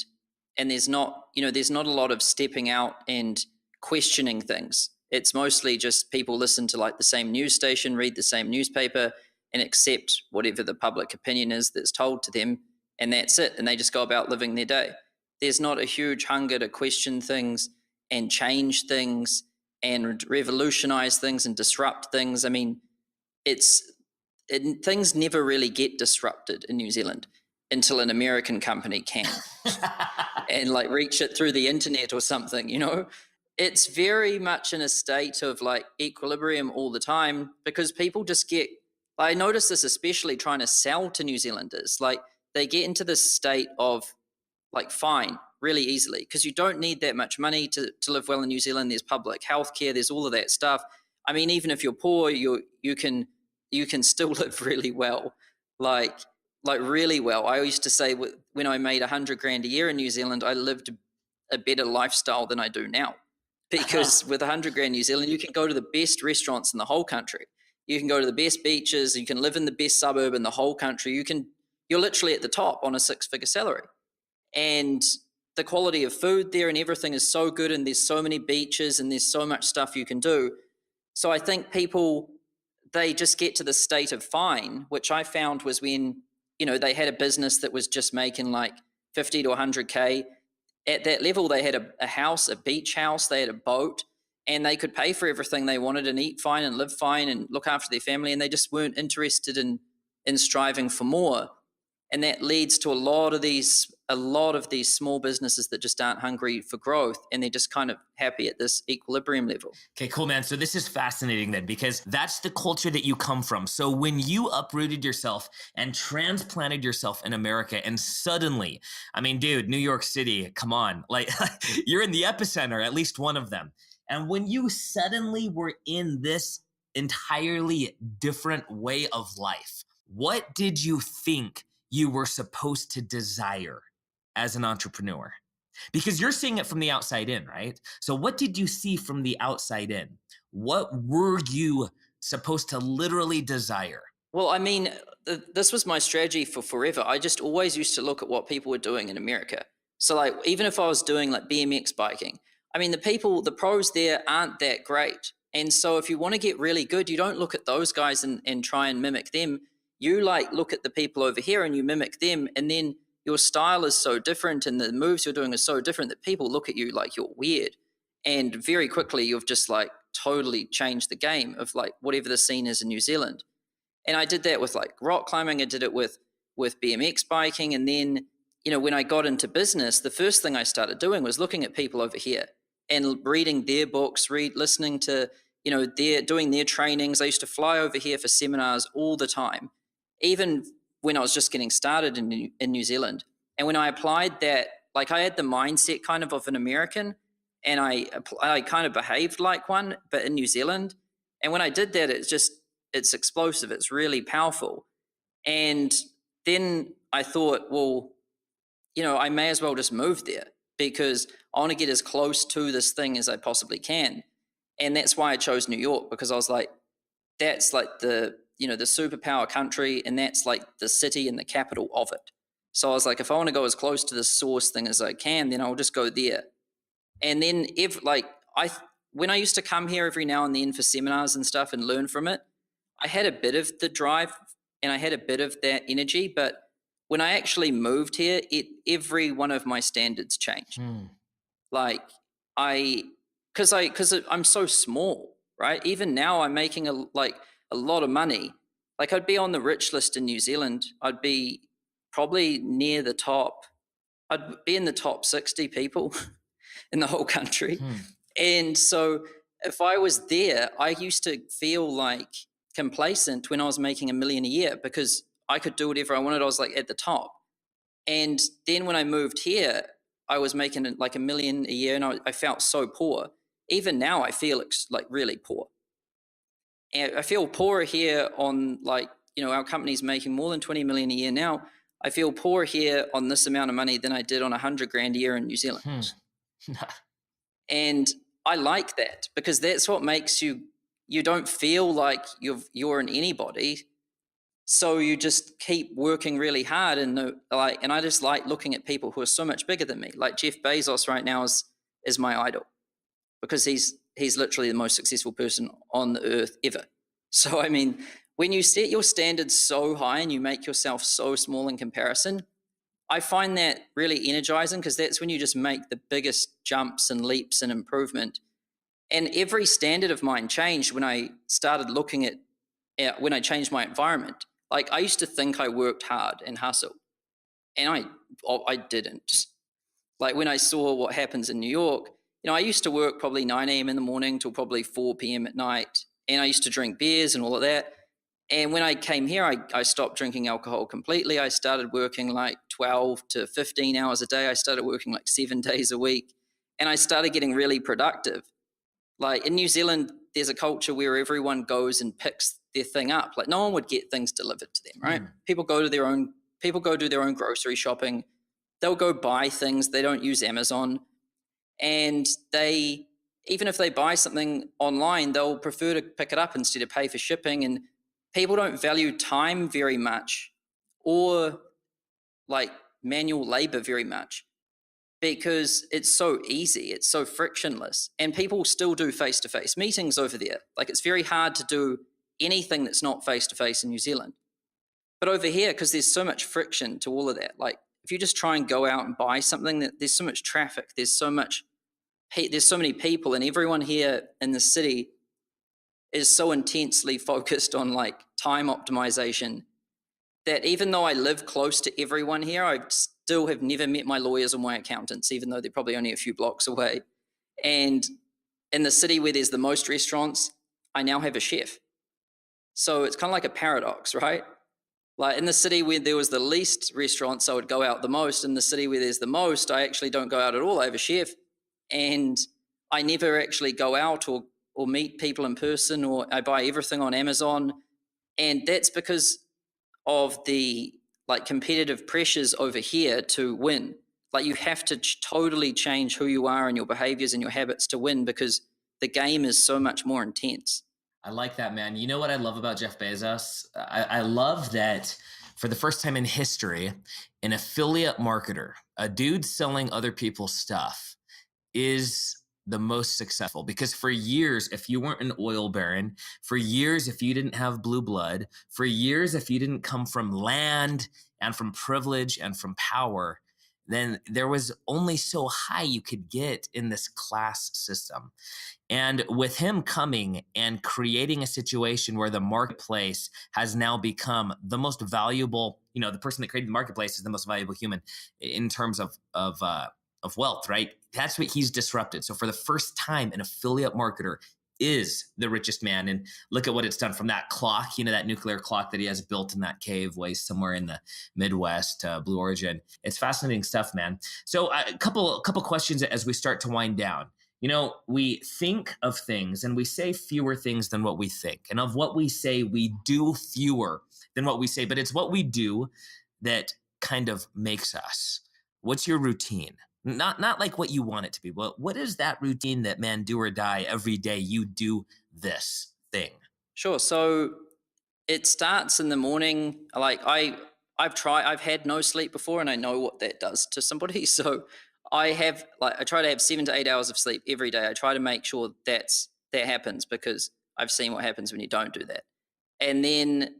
there's not a lot of stepping out and questioning things. It's mostly just people listen to like the same news station, read the same newspaper, and accept whatever the public opinion is that's told to them, and that's it. And they just go about living their day. There's not a huge hunger to question things and change things and revolutionize things and disrupt things. I mean, things never really get disrupted in New Zealand until an American company can and like reach it through the internet or something, It's very much in a state of like equilibrium all the time because people just I notice this especially trying to sell to New Zealanders. Like they get into this state of like fine really easily because you don't need that much money to live well in New Zealand. There's public healthcare, there's all of that stuff. I mean, even if you're poor, you can still live really well, like really well. I used to say when I made 100 grand a year in New Zealand, I lived a better lifestyle than I do now, because with 100 grand New Zealand, you can go to the best restaurants in the whole country. You can go to the best beaches. You can live in the best suburb in the whole country. You're literally at the top on a 6-figure salary. And the quality of food there and everything is so good, and there's so many beaches and there's so much stuff you can do. So I think people, they just get to the state of fine, which I found was when, they had a business that was just making like 50 to 100K. At that level, they had a house, a beach house, they had a boat, and they could pay for everything they wanted and eat fine and live fine and look after their family, and they just weren't interested in striving for more. And that leads to a lot of these small businesses that just aren't hungry for growth, and they're just kind of happy at this equilibrium level. Okay, cool, man. So this is fascinating then, because that's the culture that you come from. So when you uprooted yourself and transplanted yourself in America, and suddenly, I mean, dude, New York City, come on, like you're in the epicenter, at least one of them. And when you suddenly were in this entirely different way of life, what did you think you were supposed to desire as an entrepreneur? Because you're seeing it from the outside in, right? So what did you see from the outside in? What were you supposed to literally desire? Well, I mean, this was my strategy for forever. I just always used to look at what people were doing in America. So like, even if I was doing like BMX biking, I mean, the pros there aren't that great. And so if you want to get really good, you don't look at those guys and try and mimic them. You like look at the people over here and you mimic them, and then your style is so different and the moves you're doing are so different that people look at you like you're weird. And very quickly you've just like totally changed the game of like whatever the scene is in New Zealand. And I did that with like rock climbing. I did it with BMX biking. And then, when I got into business, the first thing I started doing was looking at people over here and reading their books, listening to, doing their trainings. I used to fly over here for seminars all the time, even when I was just getting started in New Zealand. And when I applied that, like I had the mindset kind of an American, and I kind of behaved like one, but in New Zealand. And when I did that, it's explosive. It's really powerful. And then I thought, well, I may as well just move there because I want to get as close to this thing as I possibly can. And that's why I chose New York, because I was like, that's like the superpower country, and that's like the city and the capital of it. So I was like, if I want to go as close to the source thing as I can, then I'll just go there. And then if like when I used to come here every now and then for seminars and stuff and learn from it, I had a bit of the drive and I had a bit of that energy. But when I actually moved here, every one of my standards changed. Like because I'm so small, right? Even now I'm making a lot of money. Like I'd be on the rich list in New Zealand. I'd be probably near the top. I'd be in the top 60 people in the whole country. And so if I was there, I used to feel like complacent when I was making $1 million a year because I could do whatever I wanted. I was like at the top. And then when I moved here, I was making like $1 million a year, and I felt so poor. Even now, I feel like really poor. And I feel poorer here on our company's making more than 20 million a year now. I feel poorer here on this amount of money than I did on 100 grand a year in New Zealand. And I like that because that's what makes you don't feel like you're an anybody. So you just keep working really hard, and I just like looking at people who are so much bigger than me. Like Jeff Bezos right now is my idol because he's literally the most successful person on the earth ever. So I mean, when you set your standards so high and you make yourself so small in comparison, I find that really energizing because that's when you just make the biggest jumps and leaps and improvement. And every standard of mine changed when I started looking at when I changed my environment. Like I used to think I worked hard and hustled, and I didn't. Like when I saw what happens in New York, I used to work probably 9 a.m. in the morning till probably 4 p.m. at night, and I used to drink beers and all of that. And when I came here, I stopped drinking alcohol completely. I started working like 12 to 15 hours a day. I started working like 7 days a week, and I started getting really productive. Like in New Zealand, there's a culture where everyone goes and picks their thing up. Like no one would get things delivered to them, right? People go do their own grocery shopping. They'll go buy things. They don't use Amazon. And even if they buy something online, they'll prefer to pick it up instead of pay for shipping. And people don't value time very much or like manual labor very much because it's so easy, it's so frictionless, and people still do face-to-face meetings over there. Like it's very hard to do anything that's not face-to-face in New Zealand. But over here, because there's so much friction to all of that, like if you just try and go out and buy something, there's so much traffic, there's so many people, and everyone here in the city is so intensely focused on like time optimization that even though I live close to everyone here, I still have never met my lawyers or my accountants, even though they're probably only a few blocks away. And in the city where there's the most restaurants, I now have a chef. So it's kind of like a paradox, right? Like in the city where there was the least restaurants, I would go out the most. In the city where there's the most, I actually don't go out at all. I have a chef. And I never actually go out or meet people in person, or I buy everything on Amazon. And that's because of the like competitive pressures over here to win. Like you have to totally change who you are and your behaviors and your habits to win because the game is so much more intense. I like that, man. You know what I love about Jeff Bezos? I love that for the first time in history, an affiliate marketer, a dude selling other people's stuff, is the most successful. Because for years, if you weren't an oil baron, for years, if you didn't have blue blood, for years, if you didn't come from land and from privilege and from power, then there was only so high you could get in this class system. And with him coming and creating a situation where the marketplace has now become the most valuable, the person that created the marketplace is the most valuable human in terms of wealth, right? That's what he's disrupted. So for the first time, an affiliate marketer is the richest man. And look at what it's done from that clock, that nuclear clock that he has built in that cave way somewhere in the Midwest, Blue Origin. It's fascinating stuff, man. So a couple questions as we start to wind down. We think of things and we say fewer things than what we think. And of what we say, we do fewer than what we say. But it's what we do that kind of makes us. What's your routine? Not like what you want it to be, but what is that routine that, man, do or die every day you do this thing? Sure. So it starts in the morning. Like I've had no sleep before, and I know what that does to somebody. So I try to have 7 to 8 hours of sleep every day. I try to make sure that happens, because I've seen what happens when you don't do that. And then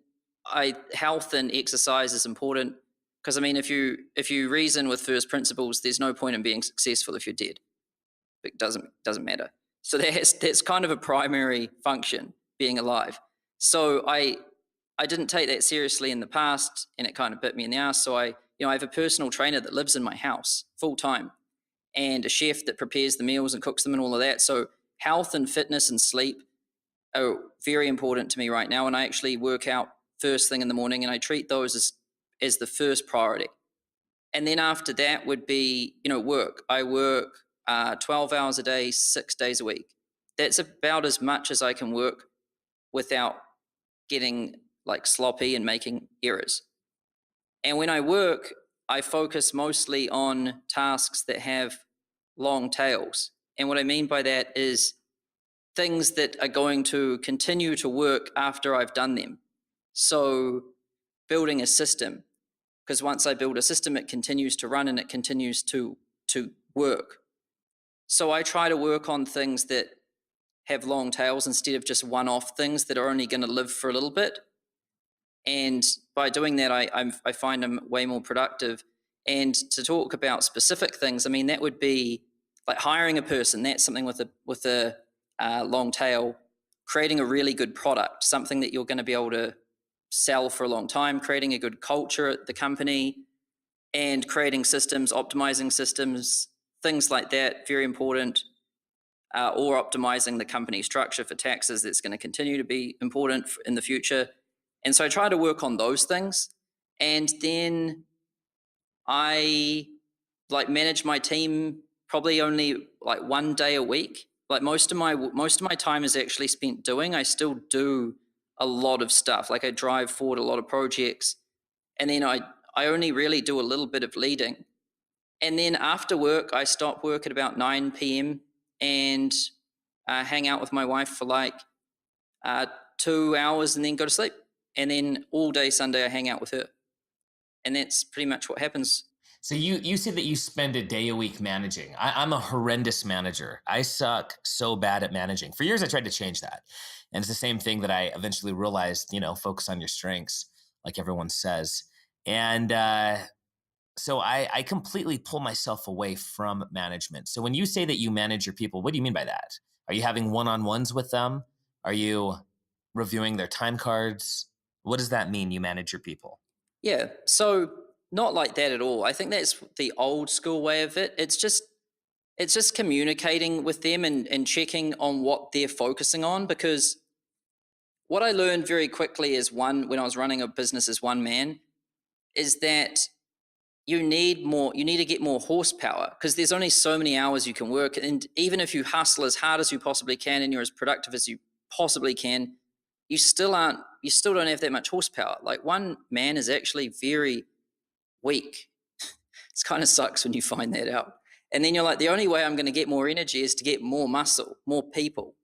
health and exercise is important, because I mean, if you reason with first principles, there's no point in being successful if you're dead. It doesn't matter. So that's kind of a primary function, being alive. So I didn't take that seriously in the past, and it kind of bit me in the ass. So I have a personal trainer that lives in my house full time, and a chef that prepares the meals and cooks them and all of that. So health and fitness and sleep are very important to me right now. And I actually work out first thing in the morning, and I treat those as the first priority. And then after that would be, work. I work 12 hours a day, 6 days a week. That's about as much as I can work without getting like sloppy and making errors. And when I work, I focus mostly on tasks that have long tails. And what I mean by that is things that are going to continue to work after I've done them. So building a system, because once I build a system, it continues to run and it continues to work. So I try to work on things that have long tails instead of just one-off things that are only going to live for a little bit. And by doing that, I find I'm way more productive. And to talk about specific things, I mean, that would be like hiring a person. That's something with a long tail. Creating a really good product, something that you're going to be able to sell for a long time. Creating a good culture at the company, and creating systems, optimizing systems, things like that. Very important. Or optimizing the company structure for taxes. That's going to continue to be important in the future. And so I try to work on those things. And then I manage my team probably only like 1 day a week. Like most of my time is actually spent doing. I still do a lot of stuff. Like I drive forward a lot of projects. And then I only really do a little bit of leading. And then after work, I stop work at about 9 p.m. and hang out with my wife for like 2 hours and then go to sleep. And then all day Sunday, I hang out with her. And that's pretty much what happens. So you said that you spend a day a week managing. I'm a horrendous manager. I suck so bad at managing. For years, I tried to change that. And it's the same thing that I eventually realized, focus on your strengths, like everyone says. And so I completely pull myself away from management. So when you say that you manage your people, what do you mean by that? Are you having one-on-ones with them? Are you reviewing their time cards? What does that mean, you manage your people? Yeah, so not like that at all. I think that's the old school way of it. It's just communicating with them and checking on what they're focusing on, because what I learned very quickly when I was running a business as one man, is that you need to get more horsepower, because there's only so many hours you can work. And even if you hustle as hard as you possibly can and you're as productive as you possibly can, you still don't have that much horsepower. Like one man is actually very weak. It kind of sucks when you find that out. And then you're like, the only way I'm going to get more energy is to get more muscle, more people.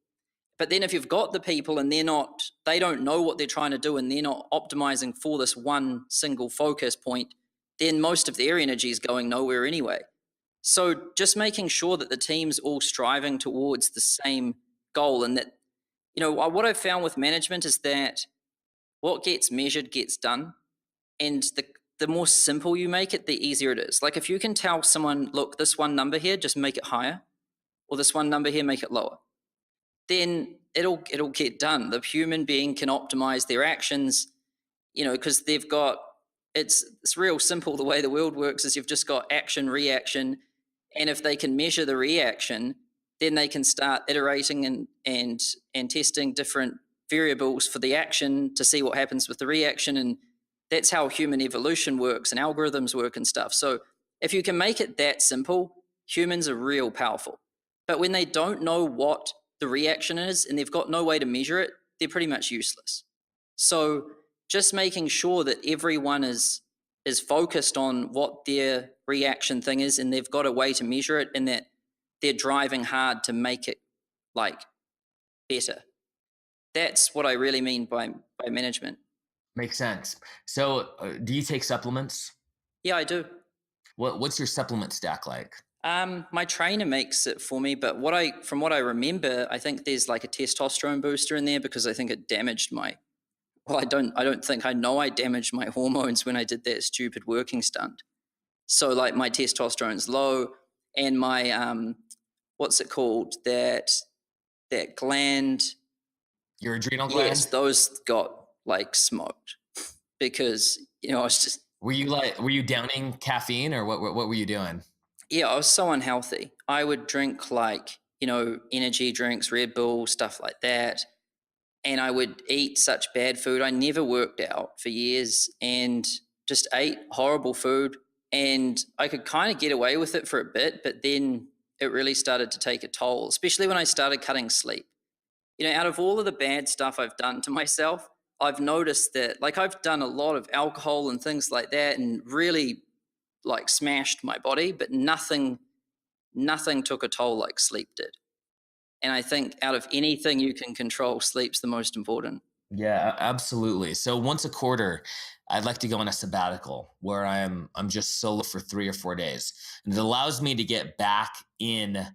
But then if you've got the people and they don't know what they're trying to do, and they're not optimizing for this one single focus point, then most of their energy is going nowhere anyway. So just making sure that the team's all striving towards the same goal, and that, what I've found with management is that what gets measured gets done. And the more simple you make it, the easier it is. Like if you can tell someone, look, this one number here, just make it higher, or this one number here, make it lower, then it'll get done. The human being can optimize their actions, because it's real simple. The way the world works is you've just got action, reaction. And if they can measure the reaction, then they can start iterating and testing different variables for the action to see what happens with the reaction. And that's how human evolution works and algorithms work and stuff. So if you can make it that simple, humans are real powerful. But when they don't know what the reaction is and they've got no way to measure it, they're pretty much useless. So just making sure that everyone is is focused on what their reaction thing is, and they've got a way to measure it, and that they're driving hard to make it like better. That's what I really mean by management. Makes sense. So, do you take supplements? Yeah, I do. What's your supplement stack like? My trainer makes it for me, but from what I remember, I think there's like a testosterone booster in there because I think it damaged my. Well, I don't think I know I damaged my hormones when I did that stupid working stunt. So like my testosterone's low, and my what's it called, that gland. Your adrenal gland? Yes, those got like smoked because I was just. Were you downing caffeine, or what were you doing? Yeah, I was so unhealthy. I would drink like energy drinks, Red Bull, stuff like that, and I would eat such bad food. I never worked out for years and just ate horrible food, and I could kind of get away with it for a bit, but then it really started to take a toll, especially when I started cutting sleep. Out of all of the bad stuff I've done to myself, I've noticed that like I've done a lot of alcohol and things like that and really like smashed my body, but nothing took a toll like sleep did. And I think out of anything you can control, sleep's the most important. Yeah, absolutely. So once a quarter, I'd like to go on a sabbatical where I'm just solo for 3 or 4 days, and it allows me to get back in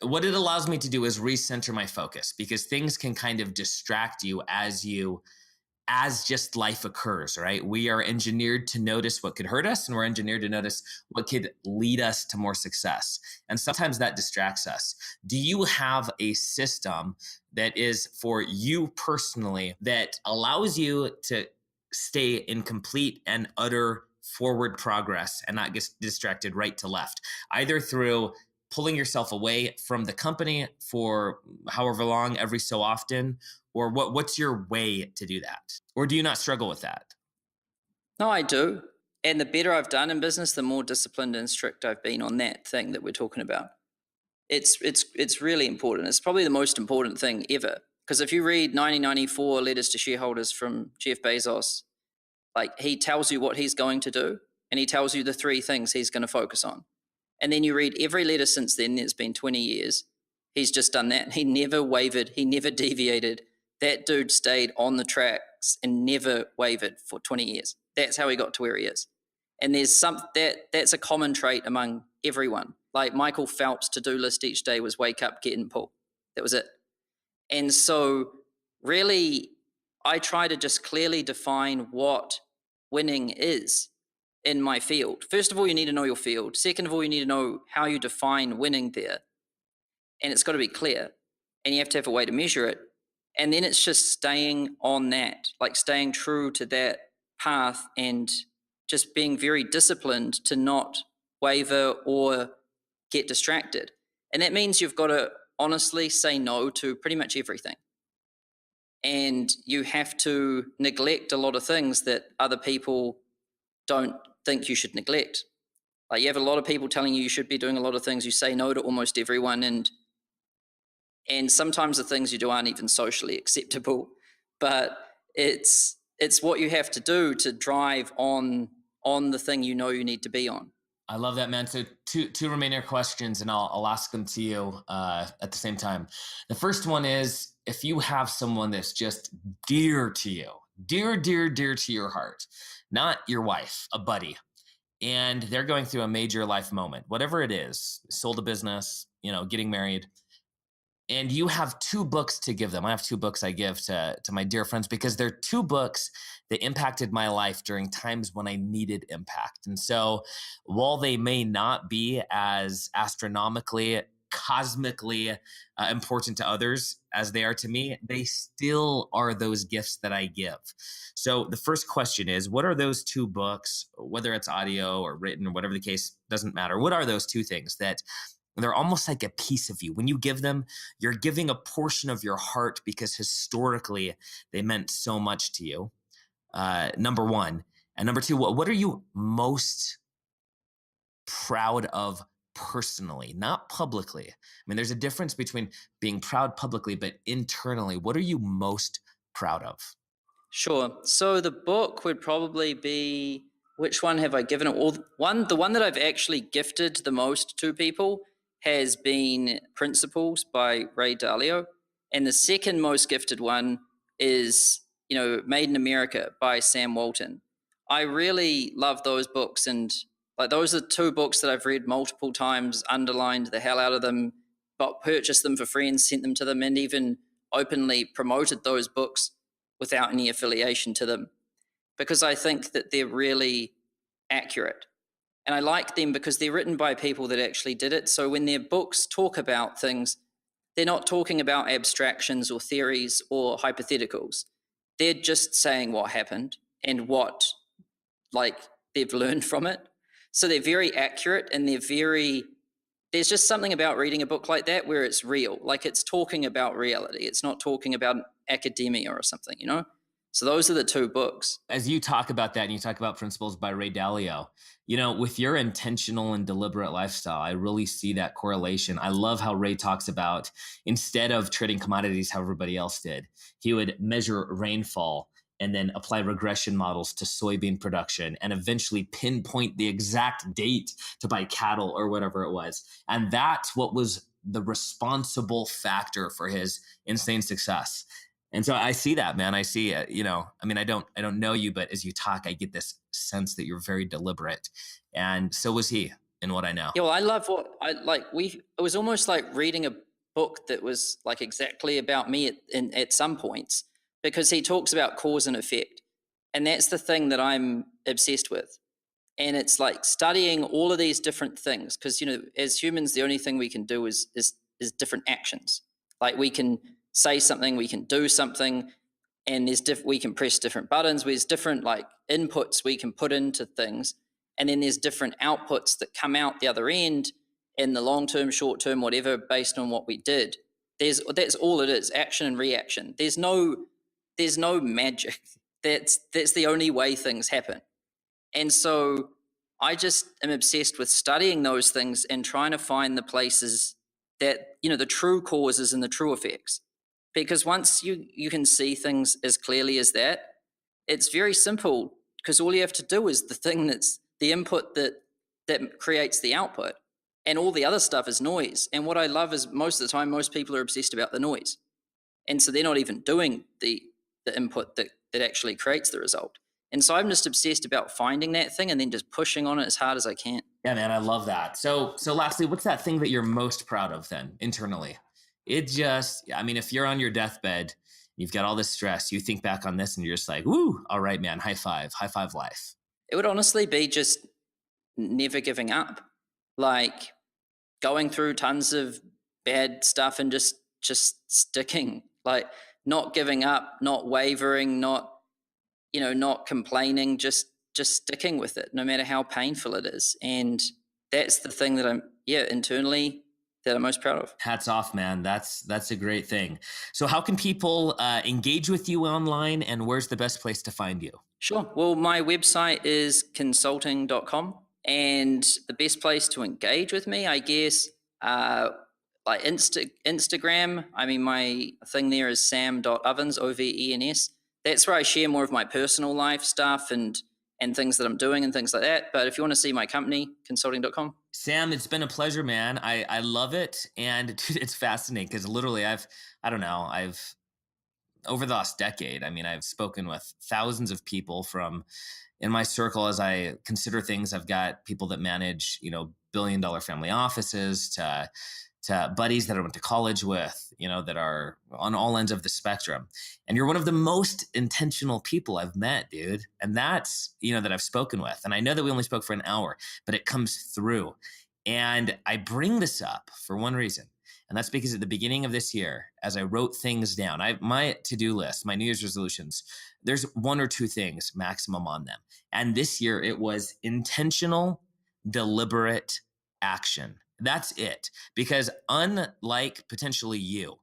what it allows me to do is recenter my focus, because things can kind of distract you as just life occurs, right? We are engineered to notice what could hurt us, and we're engineered to notice what could lead us to more success. And sometimes that distracts us. Do you have a system that is for you personally that allows you to stay in complete and utter forward progress and not get distracted right to left, either through pulling yourself away from the company for however long every so often, or what's your way to do that? Or do you not struggle with that? No, I do. And the better I've done in business, the more disciplined and strict I've been on that thing that we're talking about. It's really important. It's probably the most important thing ever. Because if you read 1994 letters to shareholders from Jeff Bezos, like he tells you what he's going to do, and he tells you the 3 things he's going to focus on. And then you read every letter since then, it's been 20 years. He's just done that. He never wavered. He never deviated. That dude stayed on the tracks and never wavered for 20 years. That's how he got to where he is. And that's a common trait among everyone. Like Michael Phelps' to-do list each day was wake up, get in, pull. That was it. And so really, I try to just clearly define what winning is in my field. First of all, you need to know your field. Second of all, you need to know how you define winning there. And it's got to be clear. And you have to have a way to measure it. And then it's just staying on that, like staying true to that path and just being very disciplined to not waver or get distracted. And that means you've got to honestly say no to pretty much everything. And you have to neglect a lot of things that other people don't think you should neglect. Like you have a lot of people telling you should be doing a lot of things. You say no to almost everyone, and sometimes the things you do aren't even socially acceptable. But it's what you have to do to drive on the thing you know you need to be on. I love that, man. So two remaining questions, and I'll ask them to you at the same time. The first one is, if you have someone that's just dear to you, dear to your heart, not your wife, a buddy, and they're going through a major life moment, whatever it is, sold a business, getting married, and you have 2 books to give them. I have 2 books I give to my dear friends because they're 2 books that impacted my life during times when I needed impact. And so while they may not be as astronomically, cosmically important to others as they are to me, they still are those gifts that I give. So the first question is, what are those 2 books, whether it's audio or written or whatever the case, doesn't matter. What are those 2 things that they're almost like a piece of you? When you give them, you're giving a portion of your heart because historically they meant so much to you. Number 1. And number 2, what are you most proud of personally, not publicly? I mean, there's a difference between being proud publicly, but internally, what are you most proud of? Sure. So the book would probably be, which one have I given it? The one that I've actually gifted the most to people has been Principles by Ray Dalio. And the second most gifted one is, Made in America by Sam Walton. I really love those books, and like those are two books that I've read multiple times, underlined the hell out of them, but purchased them for free and sent them to them, and even openly promoted those books without any affiliation to them, because I think that they're really accurate. And I like them because they're written by people that actually did it. So when their books talk about things, they're not talking about abstractions or theories or hypotheticals. They're just saying what happened and what like they've learned from it. So they're very accurate, and there's just something about reading a book like that where it's real. Like it's talking about reality. It's not talking about academia or something. So those are the two books. As you talk about that and you talk about Principles by Ray Dalio, with your intentional and deliberate lifestyle, I really see that correlation. I love how Ray talks about, instead of trading commodities how everybody else did, he would measure rainfall and then apply regression models to soybean production and eventually pinpoint the exact date to buy cattle or whatever it was. And that's what was the responsible factor for his insane success. And so I see that, man. I see it. I don't know you, but as you talk, I get this sense that you're very deliberate. And so was he, in what I know. Yeah, well, I love what I like. It was almost like reading a book that was like exactly about me at some points, because he talks about cause and effect. And that's the thing that I'm obsessed with. And it's like studying all of these different things, because, as humans, the only thing we can do is different actions. Like we can say something, we can do something, and we can press different buttons. There's different like inputs we can put into things, and then there's different outputs that come out the other end in the long term, short term, whatever, based on what we did. That's all it is: action and reaction. There's no magic. That's the only way things happen. And so I just am obsessed with studying those things and trying to find the places that, the true causes and the true effects. Because once you can see things as clearly as that, it's very simple, because all you have to do is the thing that's the input that creates the output, and all the other stuff is noise. And what I love is most of the time, most people are obsessed about the noise. And so they're not even doing the input that actually creates the result. And so I'm just obsessed about finding that thing and then just pushing on it as hard as I can. Yeah, man, I love that. So lastly, what's that thing that you're most proud of then internally? If you're on your deathbed, you've got all this stress, you think back on this and you're just like, woo, all right, man, high five life. It would honestly be just never giving up, like going through tons of bad stuff and just sticking, like not giving up, not wavering, not complaining, just sticking with it, no matter how painful it is. And that's the thing that internally that I'm most proud of. Hats off, man. That's a great thing. So how can people engage with you online, and where's the best place to find you? Sure. Well, my website is consulting.com, and the best place to engage with me, I guess, like Instagram. My thing there is sam.ovens, OVENS. That's where I share more of my personal life stuff and things that I'm doing and things like that. But if you want to see my company, consulting.com. Sam, it's been a pleasure, man. I love it. And dude, it's fascinating because literally I've over the last decade, I've spoken with thousands of people from in my circle. As I consider things, I've got people that manage, billion-dollar family offices to buddies that I went to college with, that are on all ends of the spectrum. And you're one of the most intentional people I've met, dude. And that's, that I've spoken with. And I know that we only spoke for an hour, but it comes through. And I bring this up for one reason. And that's because at the beginning of this year, as I wrote things down, my to-do list, my New Year's resolutions, there's one or two things maximum on them. And this year it was intentional, deliberate action. That's it. Because unlike potentially you,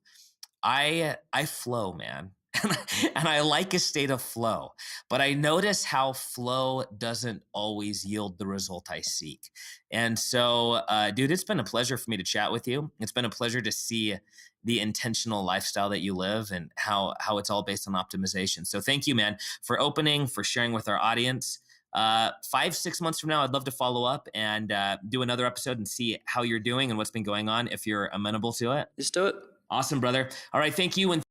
I flow, man. And I like a state of flow, but I notice how flow doesn't always yield the result I seek. And so, dude, it's been a pleasure for me to chat with you. It's been a pleasure to see the intentional lifestyle that you live and how it's all based on optimization. So thank you, man, for opening, for sharing with our audience. 5-6 months from now, I'd love to follow up and do another episode and see how you're doing and what's been going on if you're amenable to it. Let's do it. Awesome, brother. All right. Thank you. And